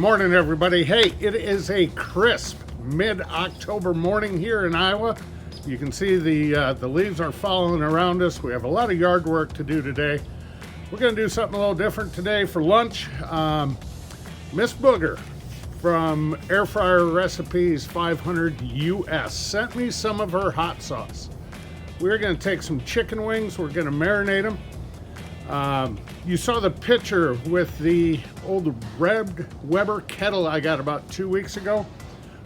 morning, everybody. Hey, it is a crisp mid-October morning here in Iowa. You can see the leaves are falling around us. We have a lot of yard work to do today. We're going to do something a little different today for lunch. Miss Booger from Air Fryer Recipes 500 US sent me some of her hot sauce. We're going to take some chicken wings. We're going to marinate them. You saw the picture with the old Red Weber kettle I got about 2 weeks ago.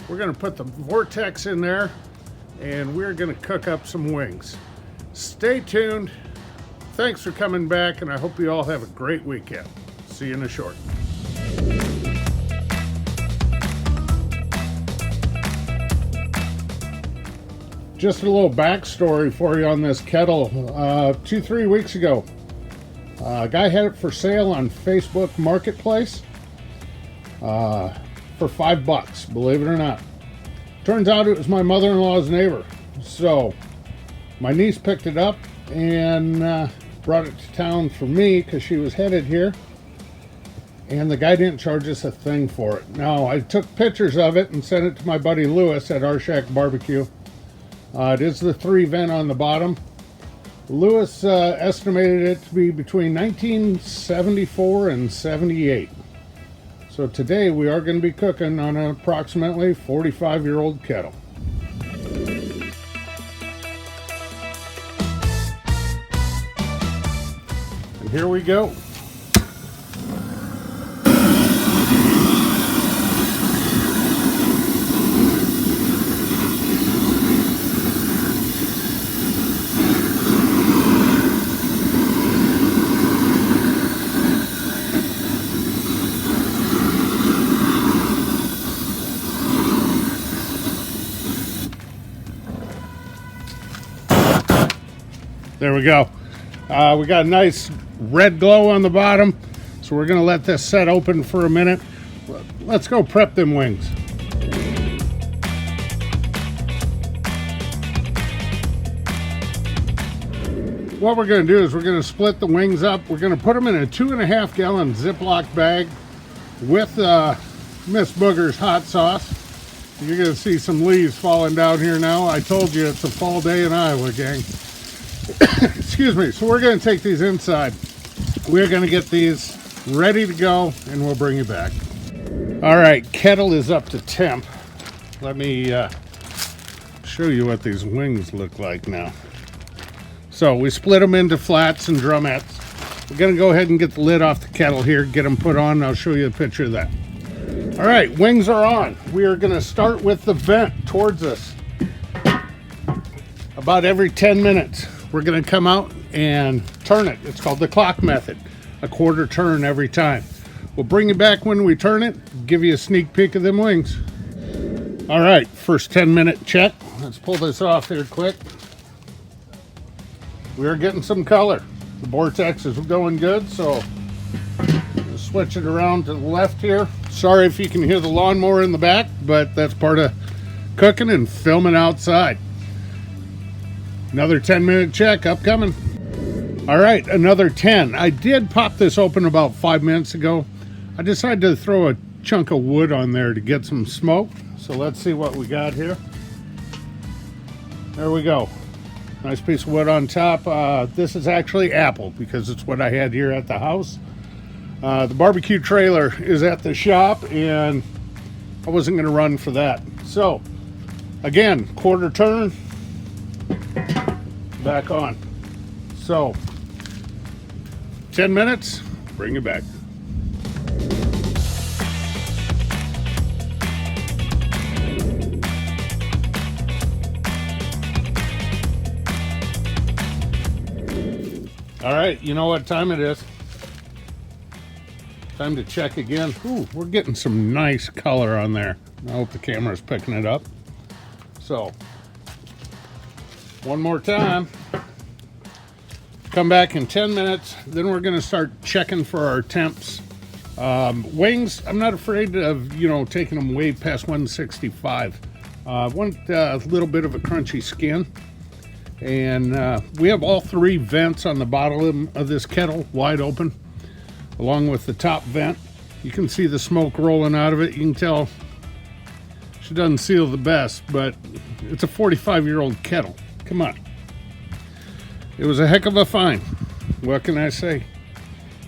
We're going to put the Vortex in there and we're going to cook up some wings. Stay tuned. Thanks for coming back, and I hope you all have a great weekend. See you in a short. Just a little backstory for you on this kettle. 2-3 weeks ago, a guy had it for sale on Facebook Marketplace for $5, believe it or not. Turns out it was my mother-in-law's neighbor. So my niece picked it up and brought it to town for me because she was headed here. And the guy didn't charge us a thing for it. Now, I took pictures of it and sent it to my buddy Lewis at Our Shack Barbecue. It is the 3 vent on the bottom. Lewis estimated it to be between 1974 and 78. So today we are going to be cooking on an approximately 45-year-old kettle. And here we go. There we go. We got a nice red glow on the bottom, so we're gonna let this set open for a minute. Let's go prep them wings. What we're gonna do is we're gonna split the wings up. We're gonna put them in a 2.5 gallon Ziploc bag with Miss Booger's hot sauce. You're gonna see some leaves falling down here now. I told you it's a fall day in Iowa, gang. Excuse me. So we're going to take these inside. We're going to get these ready to go and we'll bring you back. All right, kettle is up to temp. Let me show you what these wings look like now. So we split them into flats and drumettes. We're going to go ahead and get the lid off the kettle here, get them put on, and I'll show you a picture of that. All right, wings are on. We are going to start with the vent towards us. About every 10 minutes. We're going to come out and turn it. It's called the clock method. A quarter turn every time. We'll bring you back when we turn it, give you a sneak peek of them wings. All right, first 10-minute check. Let's pull this off here quick. We are getting some color. The Vortex is going good, so we'll switch it around to the left here. Sorry if you can hear the lawnmower in the back, but that's part of cooking and filming outside. Another 10-minute check upcoming. All right, another 10. I did pop this open about 5 minutes ago. I decided to throw a chunk of wood on there to get some smoke. So let's see what we got here. There we go. Nice piece of wood on top. This is actually apple because it's what I had here at the house. The barbecue trailer is at the shop and I wasn't going to run for that. So again, quarter turn. Back on. So 10 minutes, bring it back. All right, you know what time it is. Time to check again. Ooh, we're getting some nice color on there. I hope the camera's picking it up. So one more time. Come back in 10 minutes. Then we're going to start checking for our temps. Wings, I'm not afraid of, taking them way past 165. Want a little bit of a crunchy skin. And we have all 3 vents on the bottom of this kettle wide open, along with the top vent. You can see the smoke rolling out of it. You can tell she doesn't seal the best, but it's a 45-year-old kettle. Come on. It was a heck of a find. What can I say?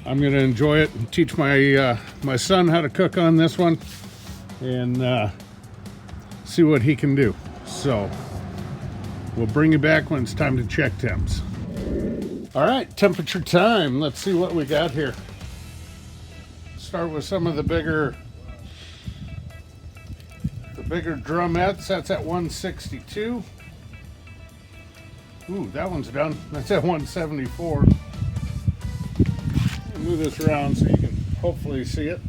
I'm going to enjoy it and teach my my son how to cook on this one and see what he can do. So we'll bring you back when it's time to check temps. All right, temperature time. Let's see what we got here. Start with some of the bigger drumettes. That's at 162. Ooh, that one's done. That's at 174. I'll move this around so you can hopefully see it.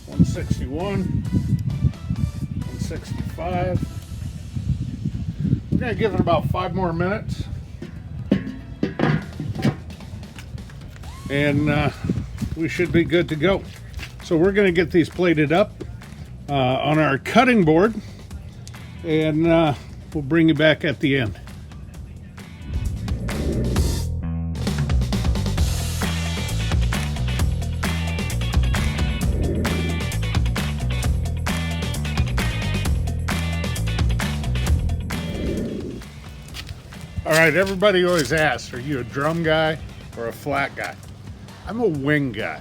161, 165. We're gonna give it about 5 more minutes. And we should be good to go. So we're going to get these plated up on our cutting board, and we'll bring you back at the end. All right, everybody always asks, are you a drum guy or a flat guy? I'm a wing guy.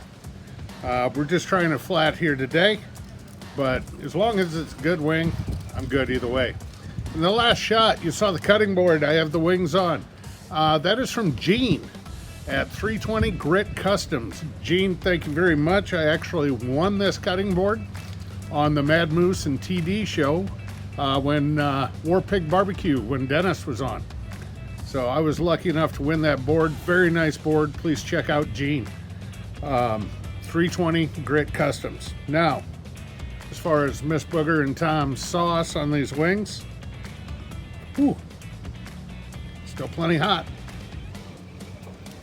We're just trying a flat here today, but as long as it's a good wing, I'm good either way. In the last shot, you saw the cutting board. I have the wings on. That is from Gene at 320 Grit Customs. Gene, thank you very much. I actually won this cutting board on the Mad Moose and TD show when War Pig Barbecue, when Dennis was on. So I was lucky enough to win that board. Very nice board. Please check out Gene. 320 Grit Customs. Now, as far as Miss Booger and Tom's sauce on these wings, whew, still plenty hot.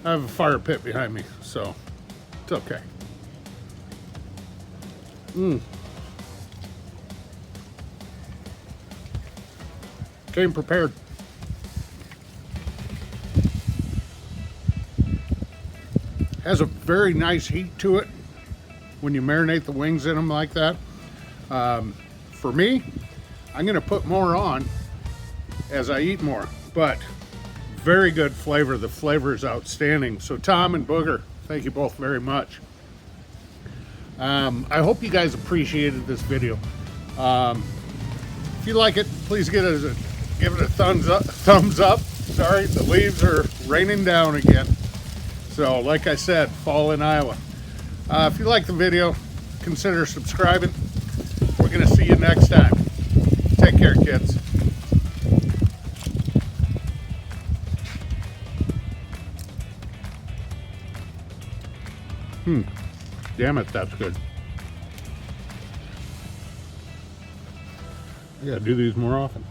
I have a fire pit behind me, so it's okay. Came prepared. Has a very nice heat to it when you marinate the wings in them like that. For me, I'm gonna put more on as I eat more, but very good flavor. The flavor is outstanding. So Tom and Booger, thank you both very much. I hope you guys appreciated this video. If you like it, please give it a thumbs up. Sorry, the leaves are raining down again. So, like I said, fall in Iowa. If you like the video, consider subscribing. We're going to see you next time. Take care, kids. Damn it, that's good. I gotta do these more often.